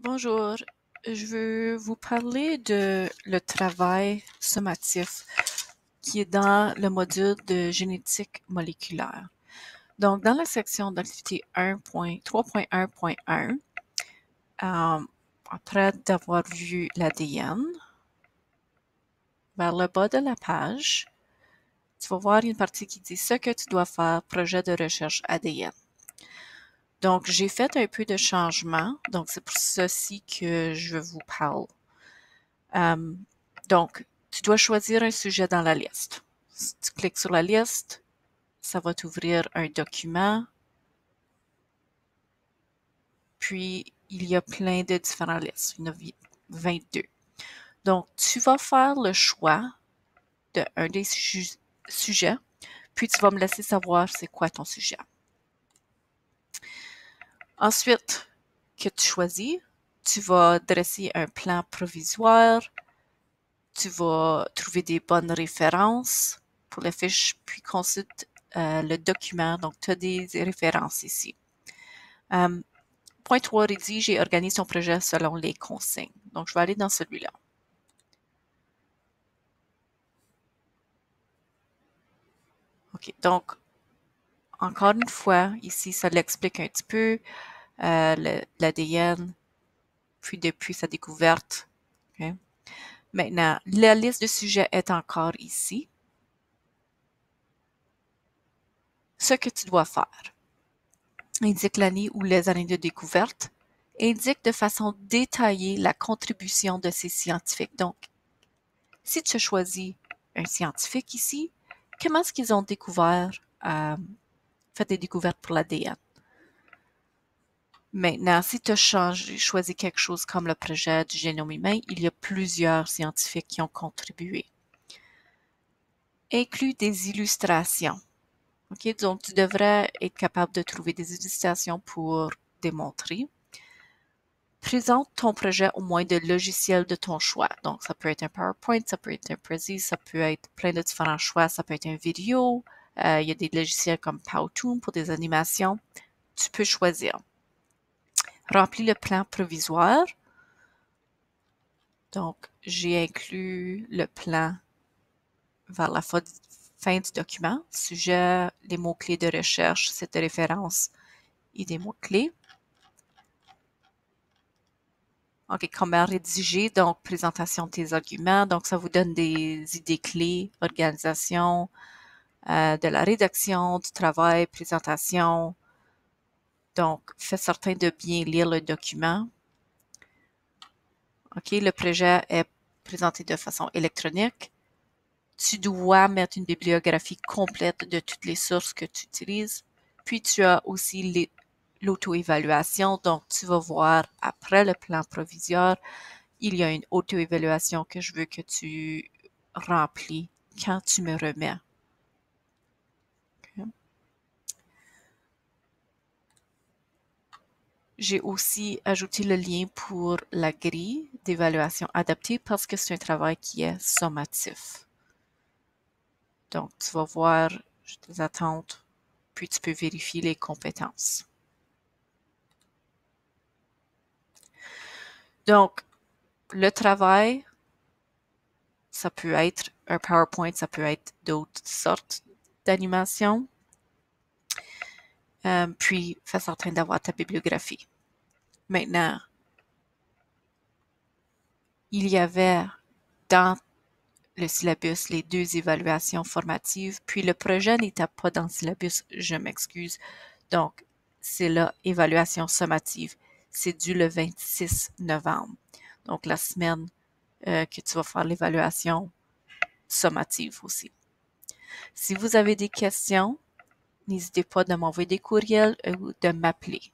Bonjour, je veux vous parler de le travail sommatif qui est dans le module de génétique moléculaire. Donc, dans la section d'activité 3.1.1, après d'avoir vu l'ADN, vers le bas de la page, tu vas voir une partie qui dit ce que tu dois faire, projet de recherche ADN. Donc, j'ai fait un peu de changement, donc c'est pour ceci que je vous parle. Donc, tu dois choisir un sujet dans la liste. Si tu cliques sur la liste, ça va t'ouvrir un document. Puis, il y a plein de différentes listes. Il y en a 22. Donc, tu vas faire le choix d'un des sujets, puis tu vas me laisser savoir c'est quoi ton sujet. Ensuite, que tu choisis, tu vas dresser un plan provisoire, tu vas trouver des bonnes références pour les fiches, puis consulte le document. Donc, tu as des références ici. Point 3, rédige et organise ton projet selon les consignes. Donc, je vais aller dans celui-là. OK, donc, encore une fois, ici, ça l'explique un petit peu, l'ADN, puis depuis sa découverte. Okay. Maintenant, la liste de sujets est encore ici. Ce que tu dois faire. Indique l'année ou les années de découverte. Indique de façon détaillée la contribution de ces scientifiques. Donc, si tu choisis un scientifique ici, comment est-ce qu'ils ont découvert, fait des découvertes pour l'ADN? Maintenant, si tu as choisi quelque chose comme le projet du génome humain, il y a plusieurs scientifiques qui ont contribué. Inclus des illustrations. OK, donc tu devrais être capable de trouver des illustrations pour démontrer. Présente ton projet au moins de logiciels de ton choix. Donc, ça peut être un PowerPoint, ça peut être un Prezi, ça peut être plein de différents choix, ça peut être une vidéo. Il y a des logiciels comme Powtoon pour des animations. Tu peux choisir. Remplis le plan provisoire. Donc, j'ai inclus le plan vers la fin du document. Sujet, les mots-clés de recherche, cette référence et des mots-clés. OK, comment rédiger, donc présentation de tes arguments. Donc, ça vous donne des idées clés, organisation, de la rédaction, du travail, présentation. Donc, fais certain de bien lire le document. OK, le projet est présenté de façon électronique. Tu dois mettre une bibliographie complète de toutes les sources que tu utilises. Puis, tu as aussi l'auto-évaluation. Donc, tu vas voir après le plan provisoire, il y a une auto-évaluation que je veux que tu remplis quand tu me remets. Okay. J'ai aussi ajouté le lien pour la grille d'évaluation adaptée parce que c'est un travail qui est sommatif. Donc, tu vas voir tes attentes, puis tu peux vérifier les compétences. Donc, le travail, ça peut être un PowerPoint, ça peut être d'autres sortes d'animations. Puis, fais certain d'avoir ta bibliographie. Maintenant, il y avait dans le syllabus les 2 évaluations formatives, puis le projet n'était pas dans le syllabus, je m'excuse. Donc, c'est là, évaluation sommative. C'est dû le 26 novembre. Donc, la semaine que tu vas faire l'évaluation sommative aussi. Si vous avez des questions, n'hésitez pas de m'envoyer des courriels ou de m'appeler.